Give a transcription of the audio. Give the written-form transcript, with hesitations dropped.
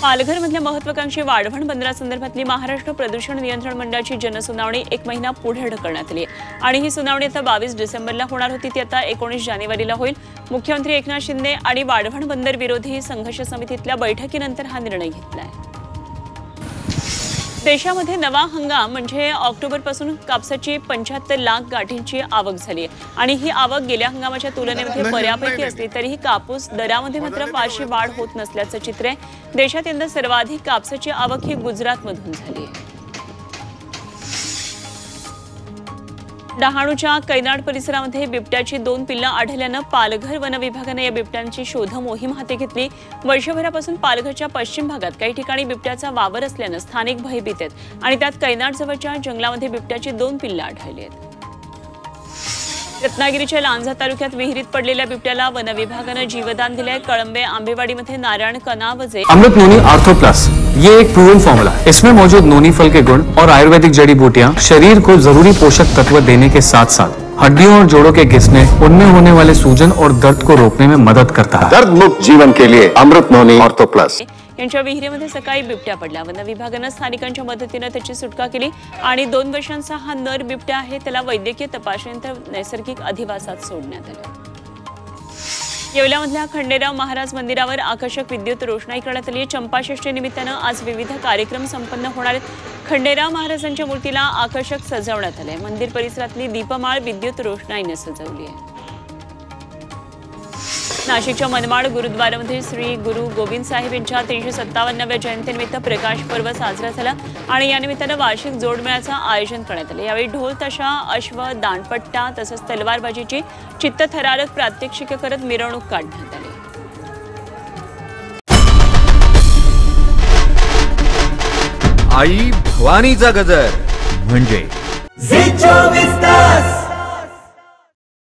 पालघरमधल्या महत्त्वाकांक्षी वाढवण बंदरासंदर्भातली महाराष्ट्र प्रदूषण नियंत्रण मंडळाची जनसुनावणी 1 महिना पुढे ढकलण्यात आली आणि ही सुनावणी आता 22 डिसेंबरला होणार होती, ती आता 19 जानेवारीला होईल। मुख्यमंत्री एकनाथ शिंदे आणि वाढवण बंदर विरोधी संघर्ष समितीतल्या बैठकीनंतर हा निर्णय घेतलाय। देशामध्ये नवा हंगाम म्हणजे ऑक्टोबरपासून कापसाची 75 लाख गाठींची आवक झाली आणि ही आवक गेल्या हंगामाच्या तुलनेमध्ये बऱ्यापैकी असली तरीही कापूस दरामध्ये मात्र फारशी वाढ होत नसल्याचं चित्र आहे। देशात यंदा सर्वाधिक कापसाची आवक ही गुजरातमधून झाली आहे। डहाणूच्या कैनाड परिसरामध्ये बिबट्याची 2 पिल्लं आढळल्यानं पालघर वन विभागाने या बिबट्यांची शोध मोहीम हाती घेतली। वर्षभरापासून पालघरच्या पश्चिम भागात काही ठिकाणी बिबट्याचा वावर असल्यानं स्थानिक भयभीत आहेत आणि त्यात कैनाडजवळच्या जंगलामध्ये बिबट्याची 2 पिल्लं आढळली आहेत। रत्नागिरीच्या लांजा तालुक्यात विहिरीत पडलेल्या बिबट्याला वन विभागाने जीवदान दिले। कळंबे आंबेवाडीमध्ये नारायण कनावजे अमृत नोनी आर्थो प्लस ये एक प्रूवन फॉर्मूला है। इसमें मौजूद नोनी फल के गुण और आयुर्वेदिक जड़ी बूटियां शरीर को जरूरी पोषक तत्व देने के साथ साथ हड्डियों और जोड़ों के घिसने, उनमें होने वाले सूजन और दर्द को रोकने में मदद करता है। दर्द मुक्त जीवन के लिए अमृत नोनी आर्थो प्लस। यांच्या विहिरीमध्ये सकाळी बिबट्या पडला। वन विभागाने स्थानिकांच्या मदतीने त्याची सुटका केली आणि 2 वर्षांचा हा नर बिबट्या आहे, त्याला वैद्यकीय तपासणीनंतर नैसर्गिक अधिवासात सोडण्यात आले। येवल्यामधल्या खंडेराव महाराज मंदिरावर आकर्षक विद्युत रोषणाई करण्यात आली। चंपाषष्ठी निमित्तानं आज विविध कार्यक्रम संपन्न होणार आहेत। खंडेराव महाराजांच्या मूर्तीला आकर्षक सजवण्यात आले। मंदिर परिसरातली दीपमाळ विद्युत रोषणाईने सजवली आहे। नाशिकच्या मनमाड गुरुद्वारामध्ये श्री गुरु गोविंद साहेब यांच्या 357व्या जयंतीनिमित्त प्रकाश पर्व साजरा झाला आणि या निमित्तानं वार्षिक जोडमेळ्याचं आयोजन करण्यात आले। यावेळी ढोल ताशा, अश्व, दांडपट्टा तसंच तलवारबाजीची चित्तथरारक प्रात्यक्षिके करत मिरवणूक काढण्यात आली। आई भवानीचा गजर म्हणजे